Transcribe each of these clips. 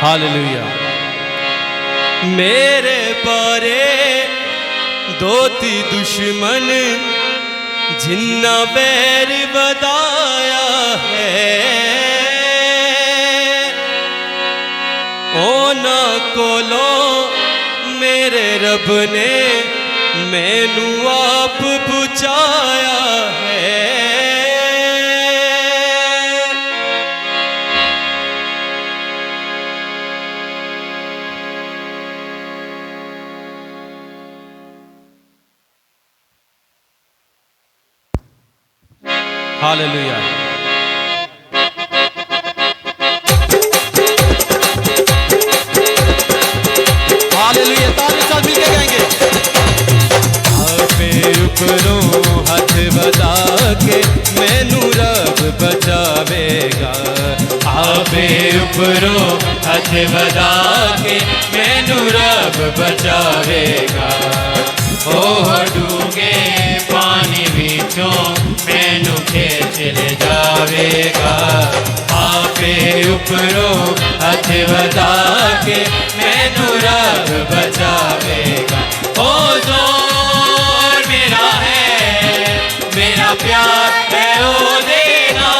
Hallelujah. मेरे बारे दोती दुश्मन जिन्ना बैर बदाया है, ओना कोलो मेरे रब ने मैनू आप बुझाया है। हालेलुया। हालेलुया, ताली साथ मिलके गाएंगे। आपे ऊपरों हाथ बजा के मैनू रब बचावेगा। आपे ऊपरों हाथ बजा के मैनू रब बचावेगा। ओह डूंगे पानी विचों मैनू खेच ले जावेगा। आपे ऊपरों हाथ बजा के मैनू रब बचावेगा। ओ जोर मेरा है, मेरा प्यार है ओ देना।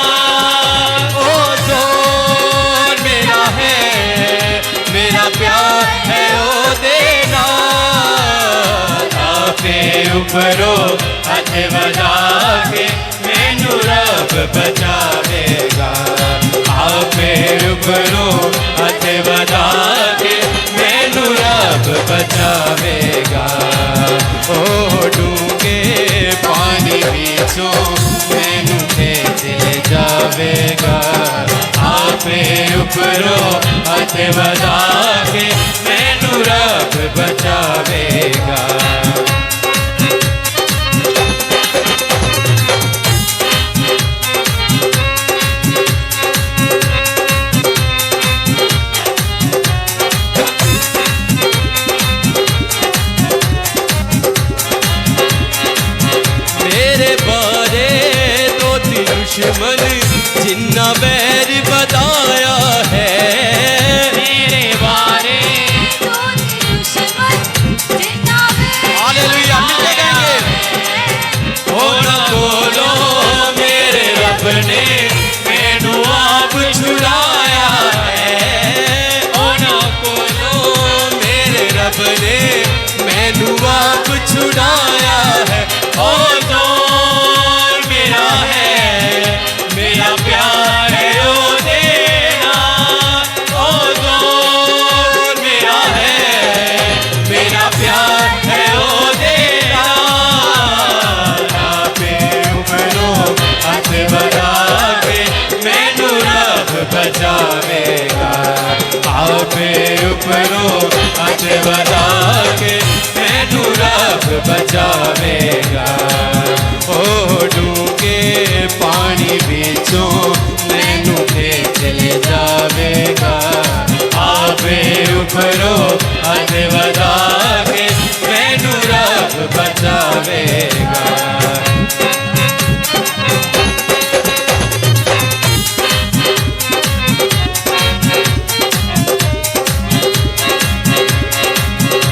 ओ जोर मेरा है, मेरा प्यार है ओ देना। आपे ऊपरों हाथ बजा के मैनू रब बचावेगा। आपे ऊपरों हाथ बजा के मैनू रब बचावेगा। ओ डूंगे पानी बीचों मैनू खेच ले जावेगा। आपे ऊपरों हाथ बजा के मैनू रब बचावेगा। दुश्मन जिन्ना बैर बदाया है। मेरे बारे दुश्मन जिन्ना बैर हालेलुया मिलके गाएंगे। ओ ना बोलो मेरे रब ने मैनू आप छुड़ाया है। ओ ना बोलो मेरे रब ने मैनू आप छुड़ाया है। ओ जोर मेरा है, मेरा प्यार है ओ देना। ओ जोर मेरा है, मेरा प्यार है ओ देना। आपे ऊपरों हाथ बजा के मैनू रब बचावेगा। आपे ऊपरों हाथ बजा के मैनू रब बचावेगा। ओ डूंगे पानी बीचों मैनू खेच ले जावेगा। आपे ऊपरों हाथ बजा के मैनू रब बचावेगा।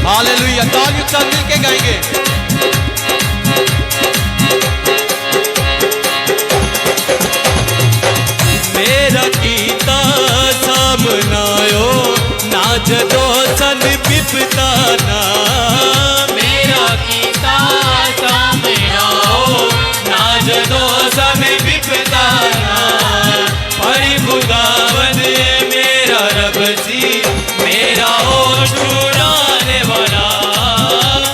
हालेलुया, तालियों से मिलके गाएंगे। मेरा कीता सामनायो ना जदो सन बिपता ना। मेरा कीता सामनायो ना जदो सन बिपता ना। परी खुदावन मेरा रब सी मेरा ओ छुड़ाने वाला।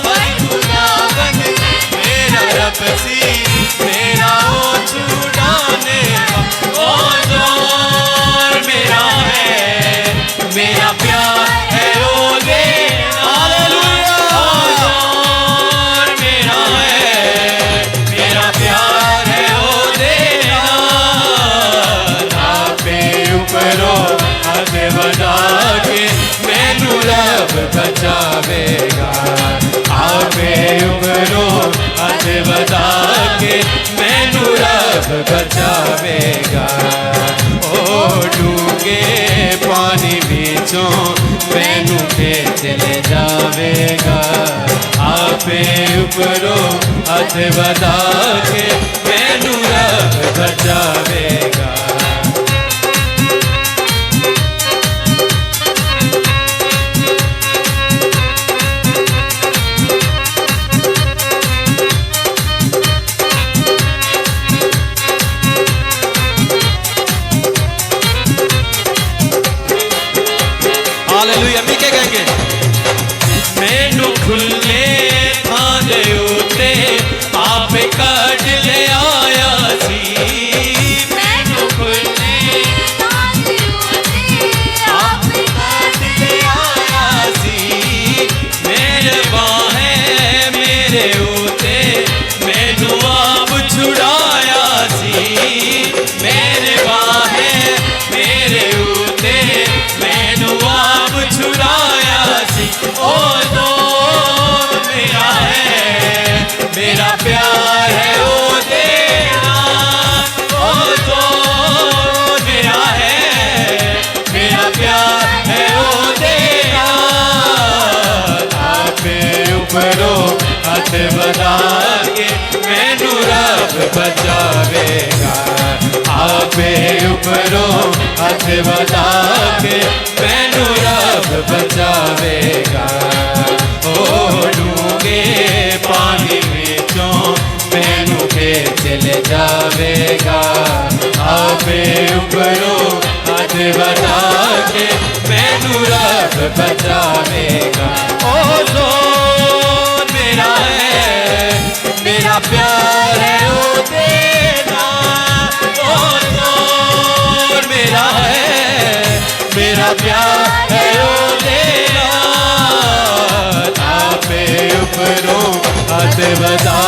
परी खुदावन मेरा रब सी मेरा ओ छुड़ाने वाला। ओ जोर मेरा है, मेरा प्यार है ओ देना। हालेलुया। ओ जोर मेरा है, मेरा प्यार है ओ देना। आपे ऊपरों हाथ बजा के मैनू रब बचावेगा। आपे ऊपरों हाथ बजा के मैनू रब बचावेगा। ओ डूंगे पानी बीचों आपे उपरो हथ वधा के मैनू रब बचावेगा। हालेलुया मिल के गाएंगे। मैनू खुले थां दे उत्ते आप कढ ले आया सी। मैनू खुले थां दे उत्ते आप कढ ले आया सी। मेरे बाहें मेरे उत्ते मैनू आप छुड़ाया सी। मेरे बाहें मेरे उत्ते मैनू आप छुड़ाया सी। ओ दोस्त मेरा है मेरा प्यार है ओ तेरा। ओ दोस्त मेरा है मेरा प्यार है ओ तेरा। आपे उपरो हथ वधा के मैनू रब बचावेगा। आपे उपरो हथ वधा के मैनू रब बचावेगा। ओ डूंगे पानी विचों मैनू खींच ले जावेगा। आपे उपरो हथ वधा के मैनू रब बचावेगा। ओ जोर मेरा है मेरा प्यार है ओ तेरा। ओ जोर मेरा है मेरा प्यार है ओ तेरा। आपे उपरो हथ वधा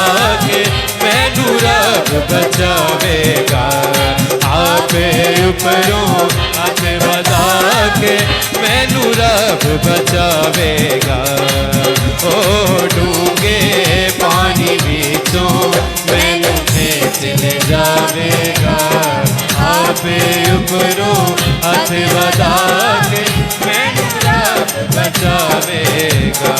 के मैनू रब बचावेगा। आपे उपरो हथ वधा के मैनू रब बचावेगा। ओ डूंगे पानी विचों मैनू खींच ले जावेगा। आपे उपरो हथ वधा के मैनू रब बचावेगा।